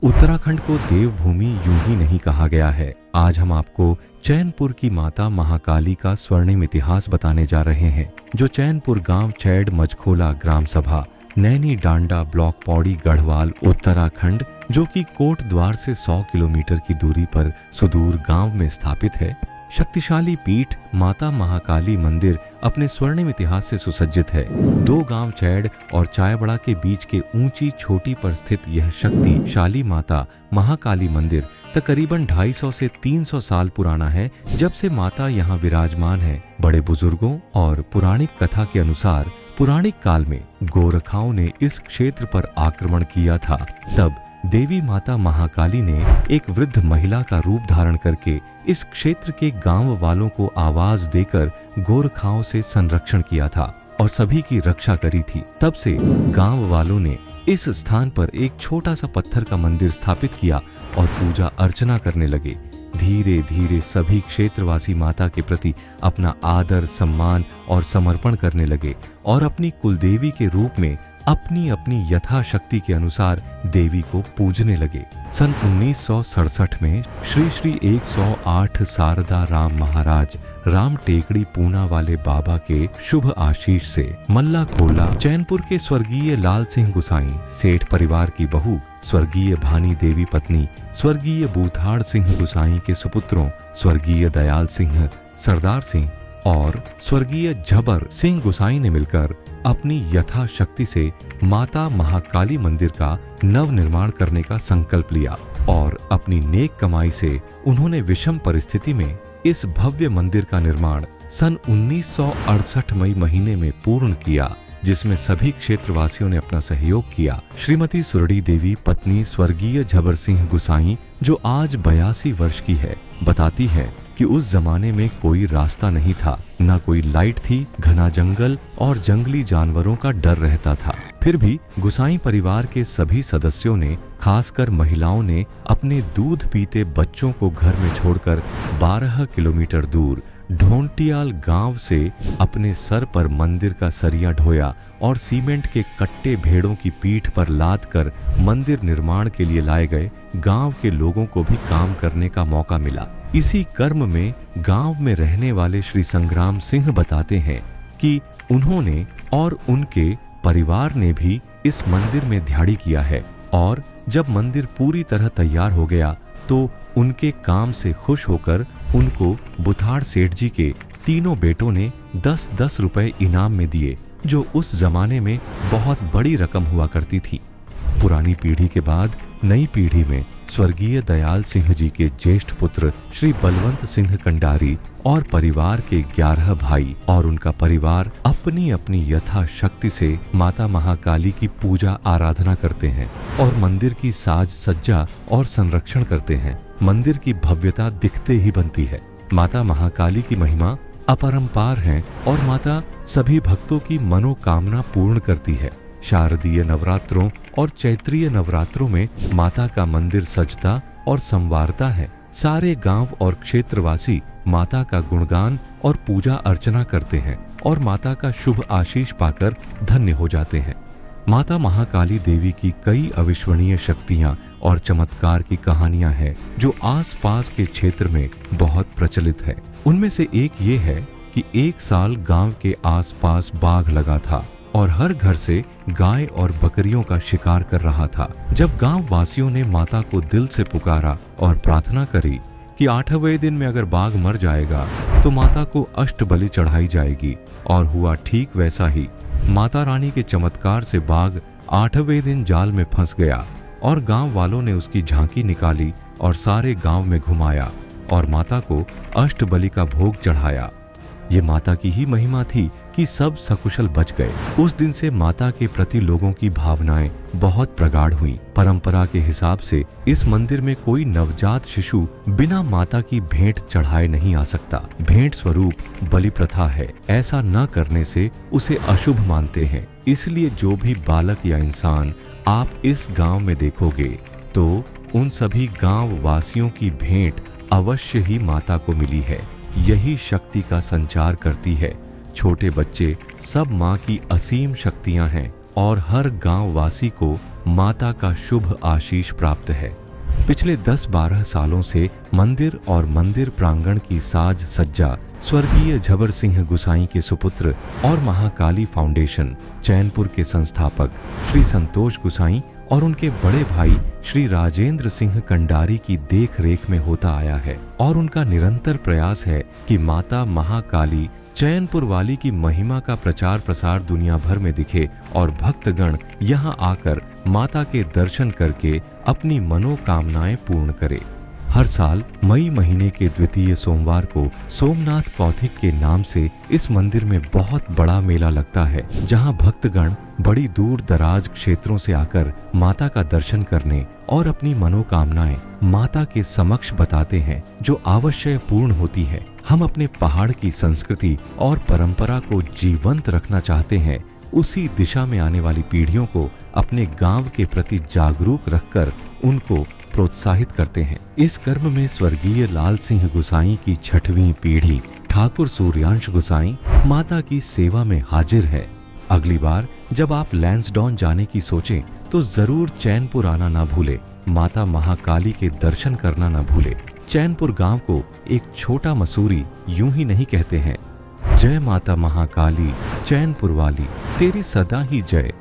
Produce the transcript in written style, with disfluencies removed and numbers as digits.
उत्तराखंड को देवभूमि यूं ही नहीं कहा गया है। आज हम आपको चैनपुर की माता महाकाली का स्वर्णिम इतिहास बताने जा रहे हैं, जो चैनपुर गांव छैड़ मचखोला ग्राम सभा नैनी डांडा ब्लॉक पौड़ी गढ़वाल उत्तराखंड, जो कि कोट द्वार से 100 किलोमीटर की दूरी पर सुदूर गांव में स्थापित है। शक्तिशाली पीठ माता महाकाली मंदिर अपने स्वर्णिम इतिहास से सुसज्जित है। 2 गांव छैड़ और चायबड़ा के बीच के ऊंची छोटी पर स्थित यह शक्तिशाली माता महाकाली मंदिर तकरीबन 250 से 300 साल पुराना है, जब से माता यहाँ विराजमान है। बड़े बुजुर्गों और पुराणिक कथा के अनुसार पुराणिक काल में गोरखाओं ने इस क्षेत्र पर आक्रमण किया था। तब देवी माता महाकाली ने एक वृद्ध महिला का रूप धारण करके इस क्षेत्र के गांव वालों को आवाज देकर गोरखाओं से संरक्षण किया था और सभी की रक्षा करी थी। तब से गांव वालों ने इस स्थान पर एक छोटा सा पत्थर का मंदिर स्थापित किया और पूजा अर्चना करने लगे। धीरे धीरे सभी क्षेत्रवासी माता के प्रति अपना आदर, सम्मान और समर्पण करने लगे और अपनी कुलदेवी के रूप में अपनी अपनी यथाशक्ति के अनुसार देवी को पूजने लगे। सन 1967 में श्री 108 शारदा राम महाराज राम टेकड़ी पूना वाले बाबा के शुभ आशीष से मल्ला खोला चैनपुर के स्वर्गीय लाल सिंह गुसाई सेठ परिवार की बहू स्वर्गीय भानी देवी पत्नी स्वर्गीय बूथाड़ सिंह गुसाई के सुपुत्रों स्वर्गीय दयाल सिंह सरदार सिंह और स्वर्गीय झबर सिंह गुसाई ने मिलकर अपनी यथाशक्ति से माता महाकाली मंदिर का नव निर्माण करने का संकल्प लिया और अपनी नेक कमाई से उन्होंने विषम परिस्थिति में इस भव्य मंदिर का निर्माण सन 1968 मई महीने में पूर्ण किया, जिसमें सभी क्षेत्रवासियों ने अपना सहयोग किया। श्रीमती सुरड़ी देवी पत्नी स्वर्गीय झबर सिंह गुसाई, जो आज 82 वर्ष की है, बताती है कि उस जमाने में कोई रास्ता नहीं था, न कोई लाइट थी, घना जंगल और जंगली जानवरों का डर रहता था। फिर भी गुसाई परिवार के सभी सदस्यों ने, खासकर महिलाओं ने, अपने दूध पीते बच्चों को घर में छोड़कर 12 किलोमीटर दूर ढोंटियाल गांव से अपने सर पर मंदिर का सरिया ढोया और सीमेंट के कट्टे भेड़ों की पीठ पर लाद कर मंदिर निर्माण के लिए लाए गए। गांव के लोगों को भी काम करने का मौका मिला। इसी कर्म में गांव में रहने वाले श्री संग्राम सिंह बताते हैं कि उन्होंने और उनके परिवार ने भी इस मंदिर में दिहाड़ी किया है और जब मंदिर पूरी तरह तैयार हो गया तो उनके काम से खुश होकर उनको बुथाड़ सेठ जी के तीनों बेटों ने 10-10 रुपए इनाम में दिए, जो उस जमाने में बहुत बड़ी रकम हुआ करती थी। पुरानी पीढ़ी के बाद नई पीढ़ी में स्वर्गीय दयाल सिंह जी के ज्येष्ठ पुत्र श्री बलवंत सिंह कंडारी और परिवार के 11 भाई और उनका परिवार अपनी अपनी यथाशक्ति से माता महाकाली की पूजा आराधना करते हैं और मंदिर की साज सज्जा और संरक्षण करते हैं। मंदिर की भव्यता दिखते ही बनती है। माता महाकाली की महिमा अपरंपार है और माता सभी भक्तों की मनोकामना पूर्ण करती है। शारदीय नवरात्रों और चैत्रीय नवरात्रों में माता का मंदिर सजता और संवारता है। सारे गांव और क्षेत्रवासी माता का गुणगान और पूजा अर्चना करते हैं और माता का शुभ आशीष पाकर धन्य हो जाते हैं। माता महाकाली देवी की कई अविश्वनीय शक्तियां और चमत्कार की कहानियां हैं, जो आसपास के क्षेत्र में बहुत प्रचलित है। उनमें से एक ये है कि एक साल गांव के आसपास बाघ लगा था और हर घर से गाय और बकरियों का शिकार कर रहा था। जब गांव वासियों ने माता को दिल से पुकारा और प्रार्थना करी कि 8वें दिन में अगर बाघ मर जाएगा तो माता को अष्ट बलि चढ़ाई जाएगी, और हुआ ठीक वैसा ही। माता रानी के चमत्कार से बाघ 8वें दिन जाल में फंस गया और गांव वालों ने उसकी झांकी निकाली और सारे गांव में घुमाया और माता को अष्ट बलि का भोग चढ़ाया। ये माता की ही महिमा थी कि सब सकुशल बच गए। उस दिन से माता के प्रति लोगों की भावनाएं बहुत प्रगाढ़ हुई। परंपरा के हिसाब से इस मंदिर में कोई नवजात शिशु बिना माता की भेंट चढ़ाए नहीं आ सकता। भेंट स्वरूप बलि प्रथा है। ऐसा न करने से उसे अशुभ मानते हैं। इसलिए जो भी बालक या इंसान आप इस गांव में देखोगे तो उन सभी गांव वासियों की भेंट अवश्य ही माता को मिली है। यही शक्ति का संचार करती है। छोटे बच्चे सब माँ की असीम शक्तियां हैं और हर गांव वासी को माता का शुभ आशीष प्राप्त है। पिछले 10-12 सालों से मंदिर और मंदिर प्रांगण की साज सज्जा स्वर्गीय झबर सिंह गुसाई के सुपुत्र और महाकाली फाउंडेशन चैनपुर के संस्थापक श्री संतोष गुसाई और उनके बड़े भाई श्री राजेंद्र सिंह कंडारी की देख रेख में होता आया है और उनका निरंतर प्रयास है कि माता महाकाली चैनपुर वाली की महिमा का प्रचार प्रसार दुनिया भर में दिखे और भक्तगण यहाँ आकर माता के दर्शन करके अपनी मनोकामनाएं पूर्ण करे। हर साल मई महीने के द्वितीय सोमवार को सोमनाथ कौथिक के नाम से इस मंदिर में बहुत बड़ा मेला लगता है, जहां भक्तगण बड़ी दूर दराज क्षेत्रों से आकर माता का दर्शन करने और अपनी मनोकामनाएं माता के समक्ष बताते हैं, जो अवश्य पूर्ण होती है। हम अपने पहाड़ की संस्कृति और परंपरा को जीवंत रखना चाहते हैं। उसी दिशा में आने वाली पीढ़ियों को अपने गांव के प्रति जागरूक रखकर उनको प्रोत्साहित करते हैं। इस कर्म में स्वर्गीय लाल सिंह गुसाई की 6वीं पीढ़ी ठाकुर सूर्यांश गुसाई माता की सेवा में हाजिर है। अगली बार जब आप लैंसडॉन जाने की सोचें तो जरूर चैनपुर आना ना भूले, माता महाकाली के दर्शन करना ना भूले। चैनपुर गांव को एक छोटा मसूरी यूं ही नहीं कहते हैं। जय माता महाकाली चैनपुर वाली, तेरी सदा ही जय।